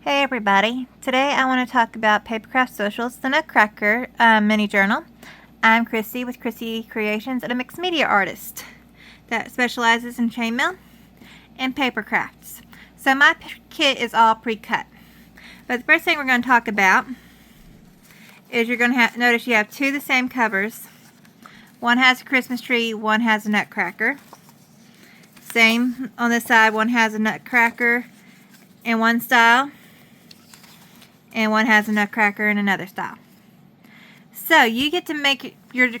Hey everybody, today I want to talk about Papercraft Socials, the Nutcracker mini journal. I'm Christy with Christy Creations and a mixed media artist that specializes in chainmail and paper crafts. So my kit is all pre-cut. But the first thing we're going to talk about is you're going to notice you have two of the same covers. One has a Christmas tree, one has a nutcracker. Same on this side, one has a nutcracker in one style, and one has a nutcracker in another style. So you get to make your,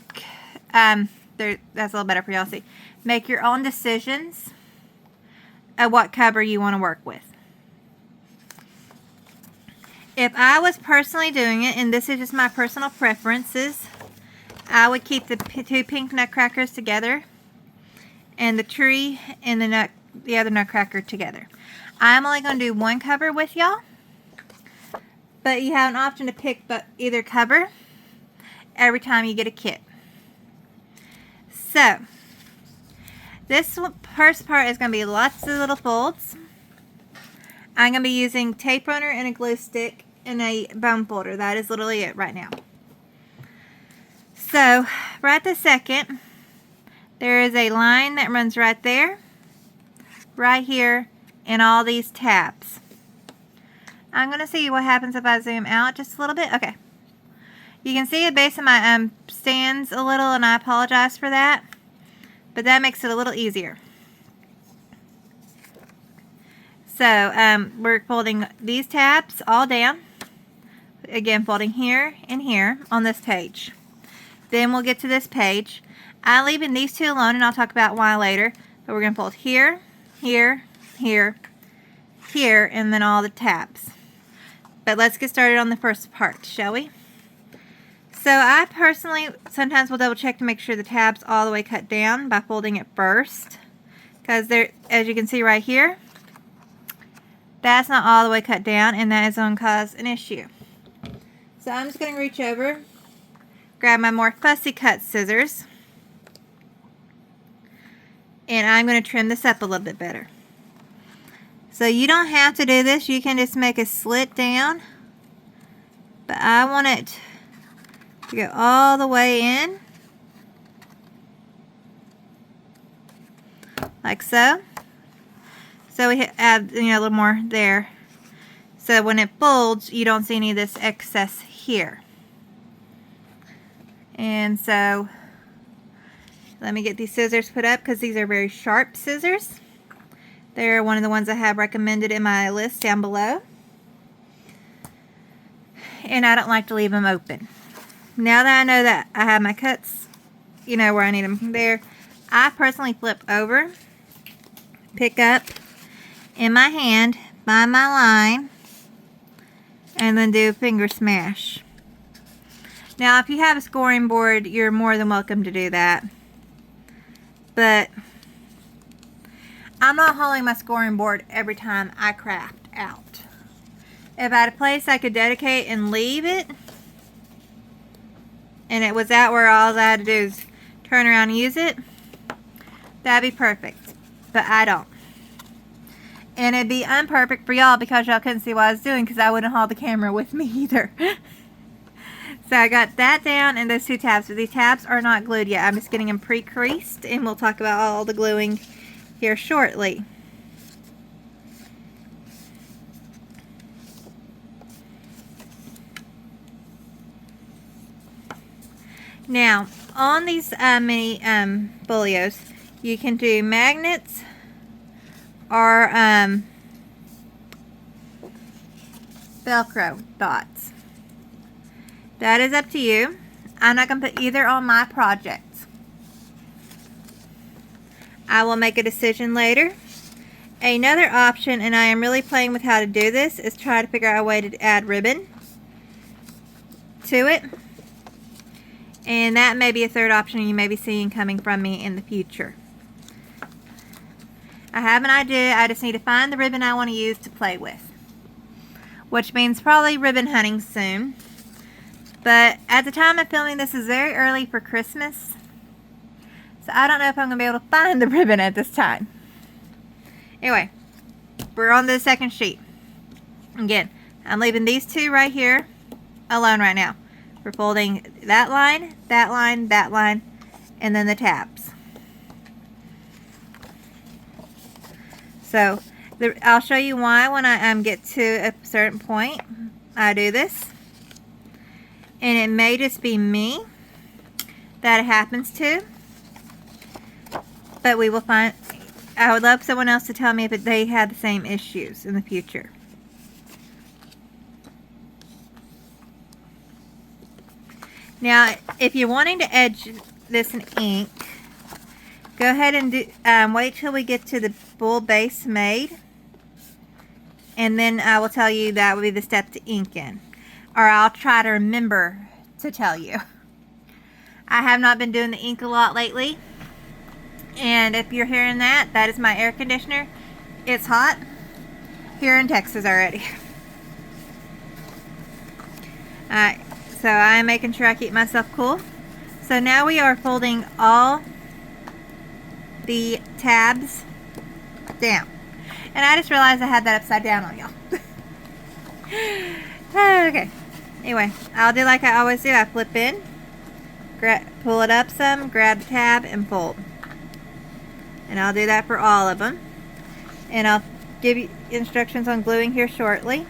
that's a little better for y'all to see. Make your own decisions of what cover you want to work with. If I was personally doing it, and this is just my personal preferences, I would keep the two pink nutcrackers together and the tree and the other nutcracker together. I'm only going to do one cover with y'all. But you have an option to pick either cover every time you get a kit. So, this first part is going to be lots of little folds. I'm going to be using tape runner and a glue stick and a bone folder. That is literally it right now. So, right this second, there is a line that runs right there, right here, and all these tabs. I'm going to see what happens if I zoom out just a little bit. Okay. You can see the base of my stands a little, and I apologize for that. But that makes it a little easier. So, we're folding these tabs all down. Again, folding here and here on this page. Then we'll get to this page. I'm leaving these two alone, and I'll talk about why later. But we're going to fold here, here, here, here, and then all the tabs. But let's get started on the first part, shall we? So I personally sometimes will double check to make sure the tab's all the way cut down by folding it first. Because there, as you can see right here, that's not all the way cut down, and that is going to cause an issue. So I'm just going to reach over, grab my more fussy cut scissors, and I'm going to trim this up a little bit better. So you don't have to do this. You can just make a slit down. But I want it to go all the way in. Like so. So we add a little more there. So when it folds, you don't see any of this excess here. And so let me get these scissors put up because these are very sharp scissors. They're one of the ones I have recommended in my list down below. And I don't like to leave them open. Now that I know that I have my cuts, where I need them there, I personally flip over, pick up in my hand, find my line, and then do a finger smash. Now, if you have a scoring board, you're more than welcome to do that. But I'm not holding my scoring board every time I craft out. If I had a place I could dedicate and leave it, and it was out where all I had to do is turn around and use it, that'd be perfect. But I don't. And it'd be unperfect for y'all because y'all couldn't see what I was doing because I wouldn't hold the camera with me either. So I got that down and those two tabs. But these tabs are not glued yet. I'm just getting them pre-creased, and we'll talk about all the gluing here shortly. Now, on these mini folios, you can do magnets or Velcro dots. That is up to you. I'm not going to put either on my project. I will make a decision later. Another option, and I am really playing with how to do this, is try to figure out a way to add ribbon to it. And that may be a third option you may be seeing coming from me in the future. I have an idea. I just need to find the ribbon I want to use to play with. Which means probably ribbon hunting soon. But at the time of filming this is very early for Christmas. So I don't know if I'm going to be able to find the ribbon at this time. Anyway, we're on to the second sheet. Again, I'm leaving these two right here alone right now. We're folding that line, that line, that line, and then the tabs. So I'll show you why when I get to a certain point I do this. And it may just be me that it happens to, but we will find. I would love someone else to tell me if they had the same issues in the future. Now, if you're wanting to edge this in ink, go ahead and wait till we get to the full base made, and then I will tell you that will be the step to ink in, or I'll try to remember to tell you. I have not been doing the ink a lot lately, and if you're hearing that, that is my air conditioner. It's hot here in Texas already. Alright, so I'm making sure I keep myself cool. So now we are folding all the tabs down. And I just realized I had that upside down on y'all. Okay. Anyway, I'll do like I always do. I flip in, pull it up some, grab the tab, and fold. And I'll do that for all of them. And I'll give you instructions on gluing here shortly.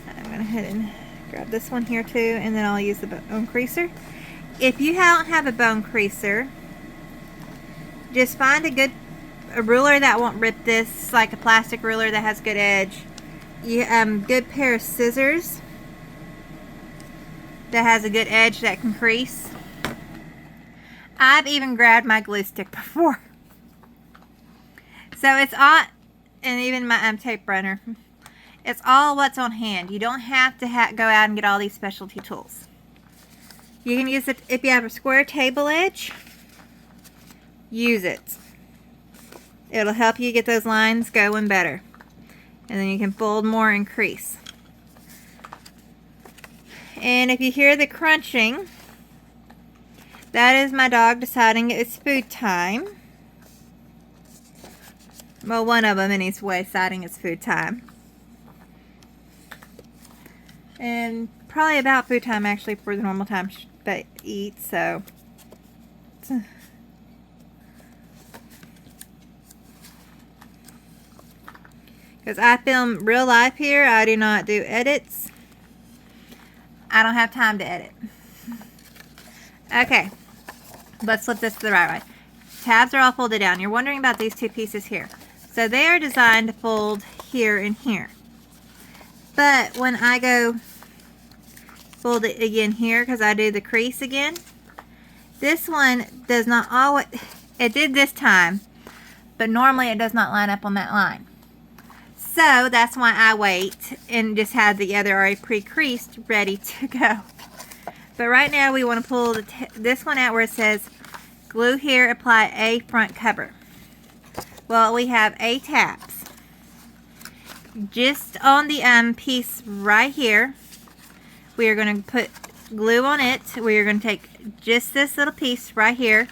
I'm going to go ahead and grab this one here too, and then I'll use the bone creaser. If you don't have a bone creaser, just find a ruler that won't rip this, like a plastic ruler that has good edge. Good pair of scissors that has a good edge that can crease. I've even grabbed my glue stick before. So it's all, and even my tape runner. It's all what's on hand. You don't have to go out and get all these specialty tools. You can use it if you have a square table edge. Use it. It'll help you get those lines going better. And then you can fold more and crease. And if you hear the crunching, that is my dog deciding it's food time. Well, one of them anyway deciding it's food time. And probably about food time actually for the normal time they eat, so. Because I film real life here, I do not do edits. I don't have time to edit. Okay, let's flip this to the right way. Tabs are all folded down. You're wondering about these two pieces here. So they are designed to fold here and here. But when I go fold it again here, because I do the crease again, this one does not always, it did this time, but normally it does not line up on that line. So that's why I wait and just have the other already pre-creased ready to go. But right now we want to pull this one out where it says glue here, apply a front cover. Well, we have A tabs. Just on the piece right here, we are going to put glue on it. We are going to take just this little piece right here.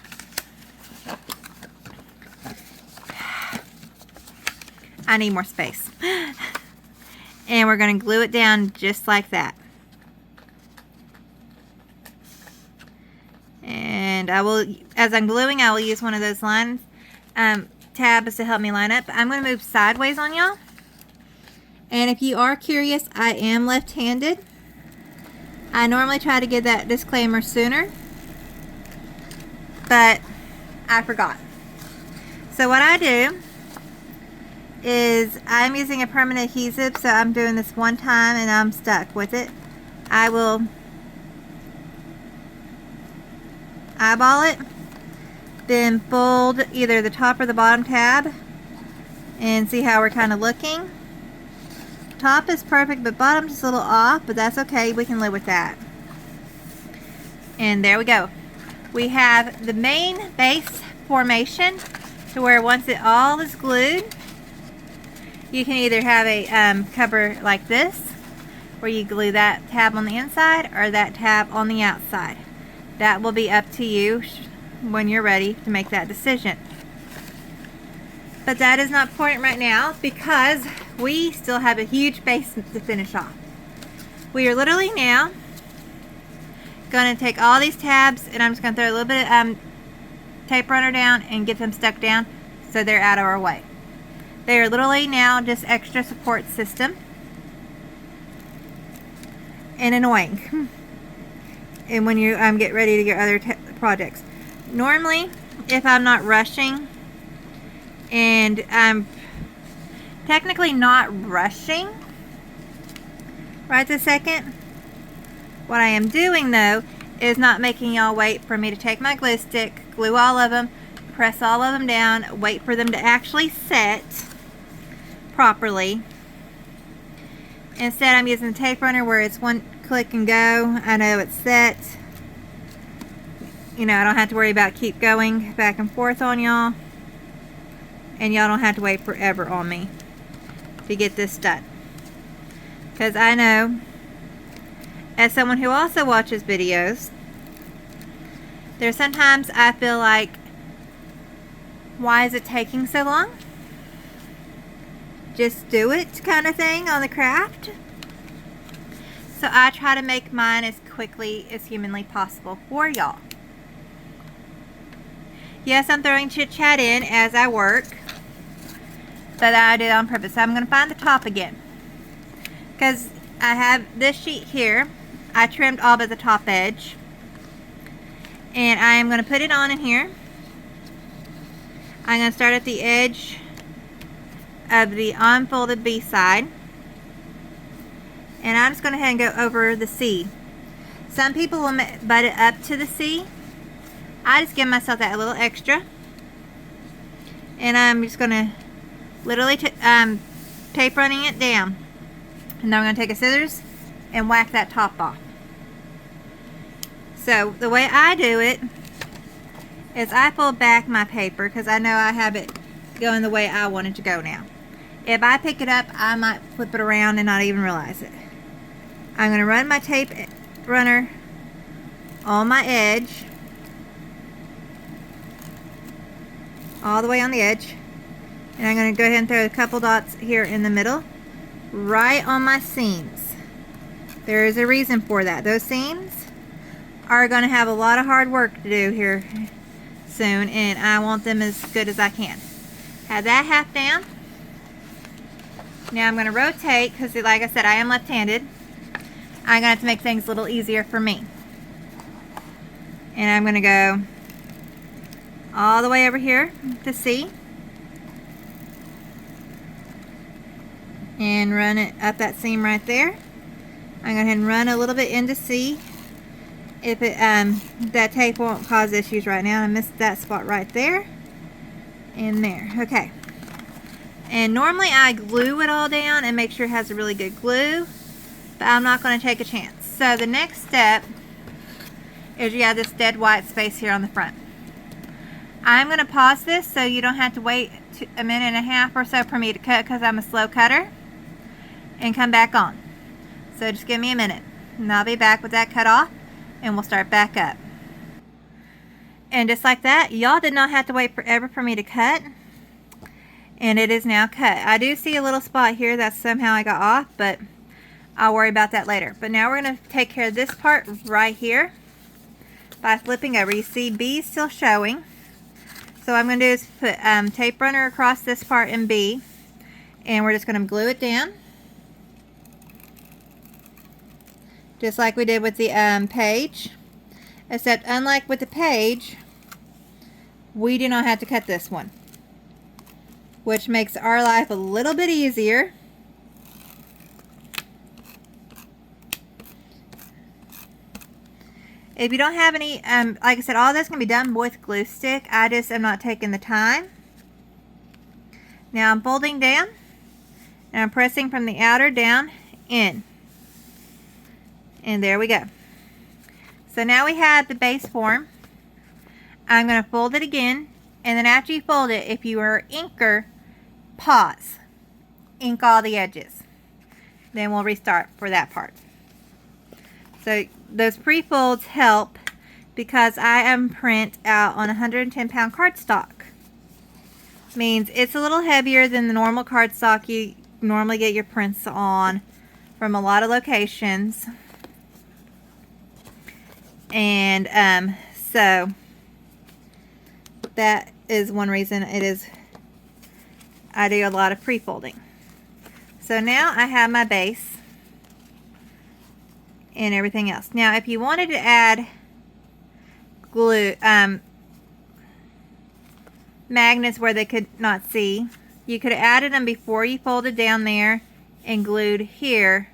I need more space. And we're going to glue it down just like that. And I will, as I'm gluing, I will use one of those line tabs to help me line up. I'm going to move sideways on y'all. And if you are curious, I am left-handed. I normally try to give that disclaimer sooner, but I forgot. So what I do is I'm using a permanent adhesive, so I'm doing this one time and I'm stuck with it. I will eyeball it, then fold either the top or the bottom tab and see how we're kind of looking. Top is perfect, but bottom's just a little off, but that's okay. We can live with that. And there we go. We have the main base formation to where once it all is glued, you can either have a cover like this, where you glue that tab on the inside or that tab on the outside. That will be up to you when you're ready to make that decision. But that is not important right now because we still have a huge base to finish off. We are literally now going to take all these tabs, and I'm just going to throw a little bit of tape runner down and get them stuck down so they're out of our way. They are literally now just extra support system and annoying. And when you get ready to get other projects. Normally, if I'm not rushing, and I'm technically not rushing right this second, what I am doing though is not making y'all wait for me to take my glue stick, glue all of them, press all of them down, wait for them to actually set properly. Instead, I'm using the tape runner where it's one click and go. I know it's set. You know, I don't have to worry about keep going back and forth on y'all. And y'all don't have to wait forever on me to get this done. Because I know, as someone who also watches videos, there's sometimes I feel like, why is it taking so long? Just do it kind of thing on the craft. So I try to make mine as quickly as humanly possible for y'all. Yes, I'm throwing chit chat in as I work, but I did it on purpose. So I'm going to find the top again, because I have this sheet here. I trimmed all but the top edge, and I am going to put it on in here. I'm going to start at the edge of the unfolded B side, and I'm just going to go ahead and go over the C. Some people will butt it up to the C. I just give myself that a little extra, and I'm just going to literally tape running it down, and then I'm going to take a scissors and whack that top off. So the way I do it is I fold back my paper because I know I have it going the way I want it to go now. If I pick it up, I might flip it around and not even realize it. I'm going to run my tape runner on my edge, all the way on the edge, and I'm going to go ahead and throw a couple dots here in the middle, right on my seams. There is a reason for that. Those seams are going to have a lot of hard work to do here soon, and I want them as good as I can. Have that half down. Now I'm going to rotate, because like I said, I am left-handed. I'm going to have to make things a little easier for me. And I'm going to go all the way over here to C, and run it up that seam right there. I'm going to go ahead and run a little bit into C. If it that tape won't cause issues right now. I missed that spot right there and there. Okay. And normally I glue it all down and make sure it has a really good glue, but I'm not going to take a chance. So the next step is you have this dead white space here on the front. I'm going to pause this so you don't have to wait a minute and a half or so for me to cut, because I'm a slow cutter, and come back on. So just give me a minute and I'll be back with that cut off, and we'll start back up. And just like that, y'all did not have to wait forever for me to cut. And it is now cut. I do see a little spot here that somehow I got off, but I'll worry about that later. But now we're going to take care of this part right here by flipping over. You see B still showing. So what I'm going to do is put tape runner across this part in B, and we're just going to glue it down. Just like we did with the page. Except unlike with the page, we do not have to cut this one, which makes our life a little bit easier. If you don't have any, like I said, all this can be done with glue stick. I just am not taking the time. Now I'm folding down, and I'm pressing from the outer down in. And there we go. So now we have the base form. I'm going to fold it again, and then after you fold it, if you are an inker, pause. Ink all the edges. Then we'll restart for that part. So those pre-folds help because I am print out on 110-pound cardstock. Means it's a little heavier than the normal cardstock you normally get your prints on from a lot of locations. And so that is one reason I do a lot of pre-folding. So now I have my base and everything else. Now if you wanted to add glue, magnets where they could not see, you could have added them before you folded down there and glued here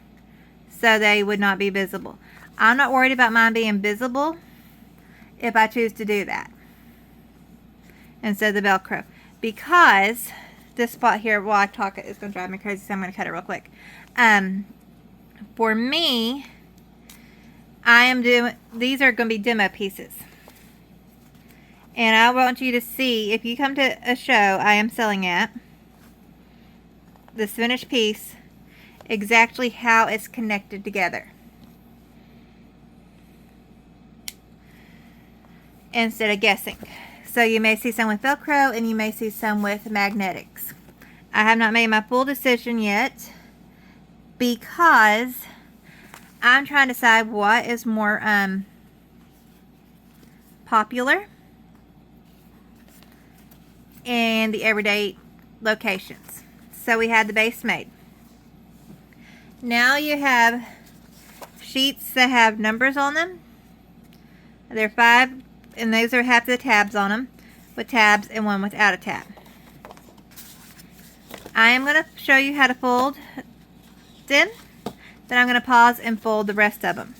so they would not be visible. I'm not worried about mine being visible if I choose to do that instead of the Velcro, because this spot here while I talk is going to drive me crazy, so I'm going to cut it real quick. For me, these are going to be demo pieces. And I want you to see, if you come to a show I am selling at, this finished piece, exactly how it's connected together. Instead of guessing. So you may see some with Velcro and you may see some with magnetics. I have not made my full decision yet because I'm trying to decide what is more popular in the everyday locations. So we had the base made. Now you have sheets that have numbers on them. They're 5, and those are half the tabs on them, with tabs and one without a tab. I am going to show you how to fold them. Then I'm going to pause and fold the rest of them,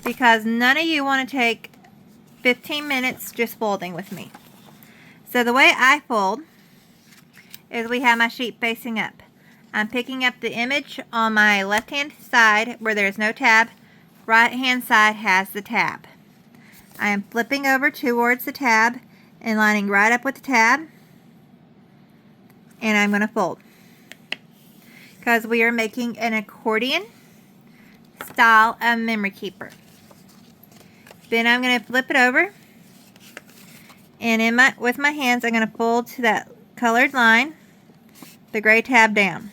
because none of you want to take 15 minutes just folding with me. So the way I fold is we have my sheet facing up. I'm picking up the image on my left hand side where there's no tab. Right hand side has the tab. I am flipping over towards the tab and lining right up with the tab, and I'm going to fold because we are making an accordion style of memory keeper. Then I'm going to flip it over, and with my hands I'm going to fold to that colored line, the gray tab down,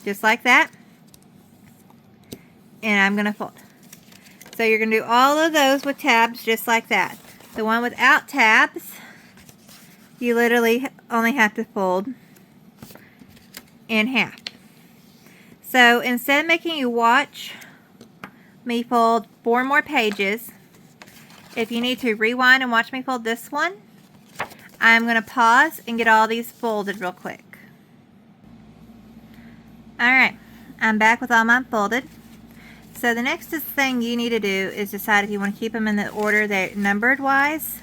just like that, and I'm going to fold. So you're going to do all of those with tabs just like that. The one without tabs, you literally only have to fold in half. So instead of making you watch me fold 4 more pages, if you need to rewind and watch me fold this one, I'm going to pause and get all these folded real quick. Alright, I'm back with all mine folded. So the next thing you need to do is decide if you want to keep them in the order they're numbered wise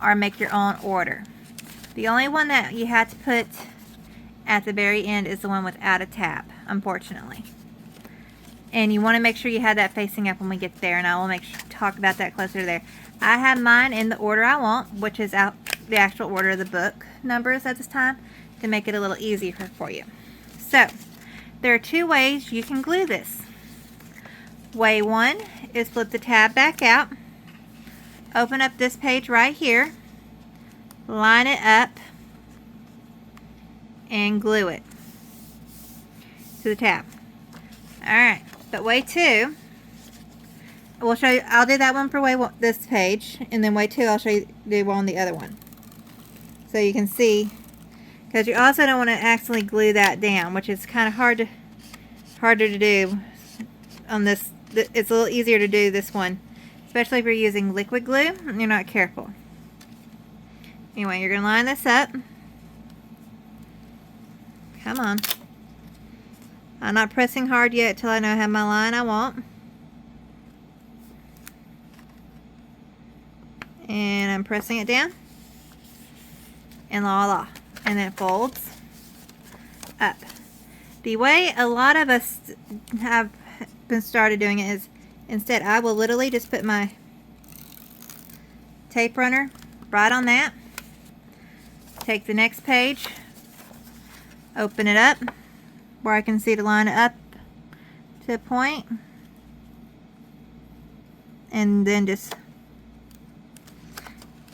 or make your own order. The only one that you have to put at the very end is the one without a tab, unfortunately. And you want to make sure you have that facing up when we get there, and I will talk about that closer to there. I have mine in the order I want, which is out the actual order of the book numbers at this time, to make it a little easier for you. So there are 2 ways you can glue this. Way 1 is flip the tab back out, open up this page right here, line it up, and glue it to the tab. Alright, but way 2, we'll show you, I'll do that one for this page, and then way 2 I'll show you do one on the other one. So you can see, because you also don't want to accidentally glue that down, which is kind of harder to do on this. It's a little easier to do this one, especially if you're using liquid glue and you're not careful. Anyway, you're going to line this up. Come on. I'm not pressing hard yet till I know I have my line I want. And I'm pressing it down. And la la. And then it folds up. The way a lot of us have been started doing it is, instead I will literally just put my tape runner right on that, take the next page, open it up where I can see to line it up to a point, and then just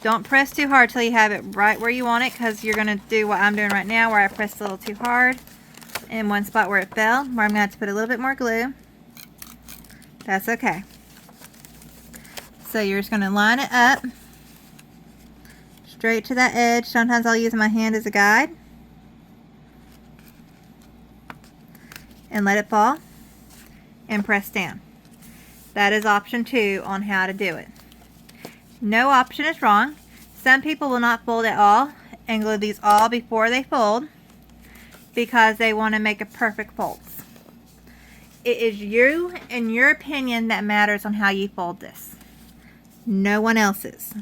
Don't press too hard till you have it right where you want it, because you're going to do what I'm doing right now, where I pressed a little too hard in one spot where it fell, where I'm going to have to put a little bit more glue. That's okay. So you're just going to line it up straight to that edge. Sometimes I'll use my hand as a guide and let it fall and press down. That is option 2 on how to do it. No option is wrong. Some people will not fold at all and glue these all before they fold because they want to make a perfect fold. It is you and your opinion that matters on how you fold this. No one else's.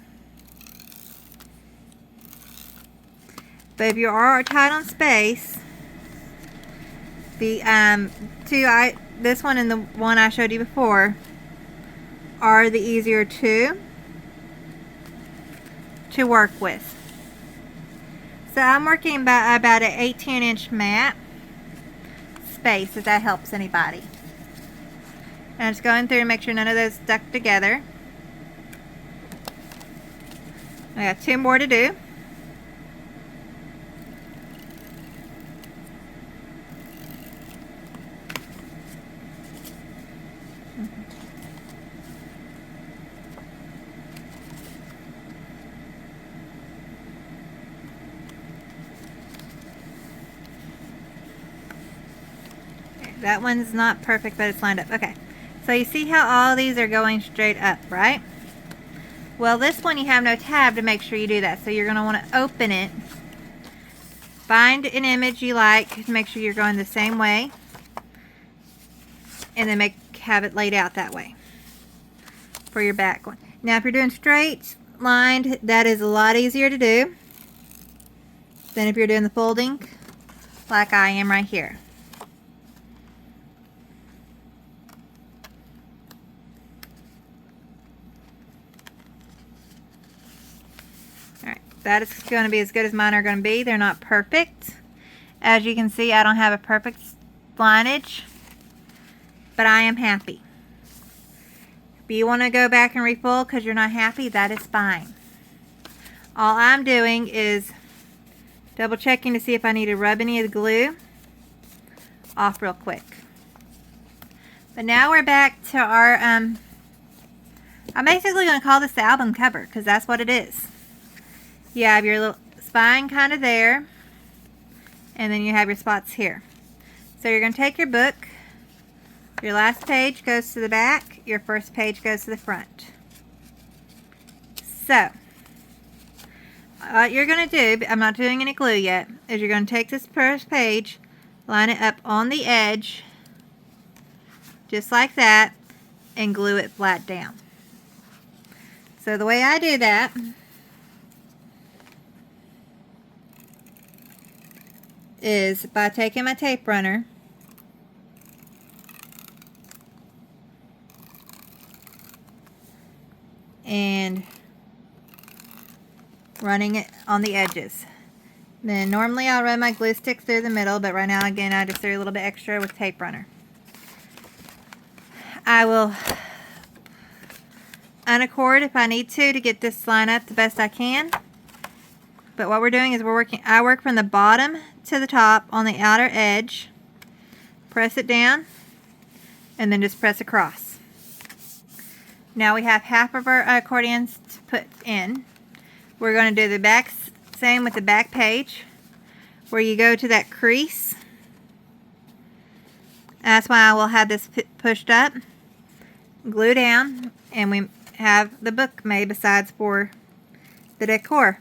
But if you are tight on space, the this one and the one I showed you before are the easier two to work with. So I'm working about an 18-inch mat space, if that helps anybody. And I'm just going through and make sure none of those stuck together. I got 2 more to do. That one's not perfect, but it's lined up. Okay, so you see how all these are going straight up, right? Well, this one you have no tab to make sure you do that. So you're going to want to open it. Find an image you like to make sure you're going the same way. And then have it laid out that way for your back one. Now if you're doing straight lined, that is a lot easier to do than if you're doing the folding like I am right here. That is going to be as good as mine are going to be. They're not perfect. As you can see, I don't have a perfect lineage, but I am happy. If you want to go back and refold because you're not happy, that is fine. All I'm doing is double checking to see if I need to rub any of the glue off real quick. But now we're back to our, I'm basically going to call this the album cover because that's what it is. You have your little spine kind of there, and then you have your spots here. So you're going to take your book, your last page goes to the back, your first page goes to the front. So, what you're going to do, I'm not doing any glue yet, is you're going to take this first page, line it up on the edge, just like that, and glue it flat down. So the way I do that is by taking my tape runner and running it on the edges. Then normally I'll run my glue stick through the middle, but right now again I just threw a little bit extra with tape runner. I will unaccord if I need to get this line up the best I can. But what we're doing is I work from the bottom to the top on the outer edge, press it down, and then just press across. Now we have half of our accordions to put in. We're going to do the back, same with the back page, where you go to that crease. That's why I will have this pushed up, glue down, and we have the book made besides for the decor.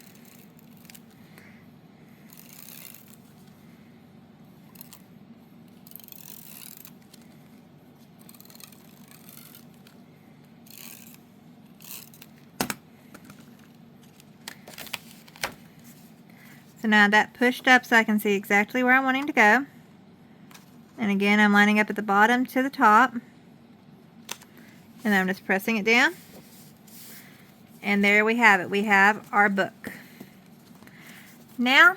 So now that pushed up so I can see exactly where I'm wanting to go. And again, I'm lining up at the bottom to the top. And I'm just pressing it down. And there we have it. We have our book. Now,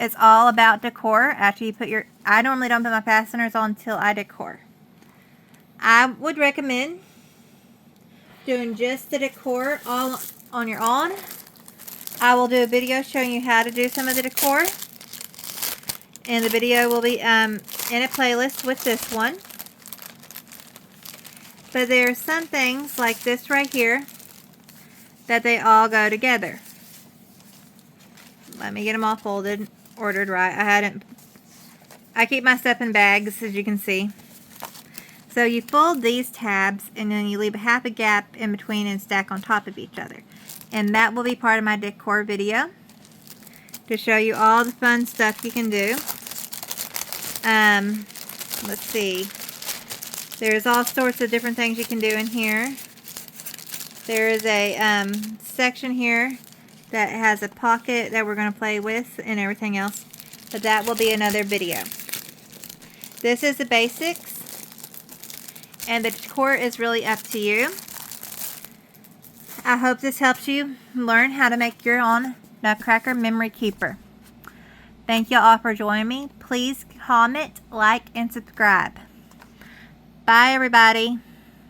it's all about decor. After you put your, I normally don't put my fasteners on until I decor. I would recommend doing just the decor all on your own I will do a video showing you how to do some of the decor. And the video will be in a playlist with this one. But there are some things like this right here that they all go together. Let me get them all folded, ordered right. I keep my stuff in bags, as you can see. So you fold these tabs and then you leave a half a gap in between and stack on top of each other. And that will be part of my decor video to show you all the fun stuff you can do. Let's see. There's all sorts of different things you can do in here. There is a section here that has a pocket that we're going to play with and everything else. But that will be another video. This is the basics. And the decor is really up to you. I hope this helps you learn how to make your own Nutcracker Memory Keeper. Thank you all for joining me. Please comment, like, and subscribe. Bye, everybody.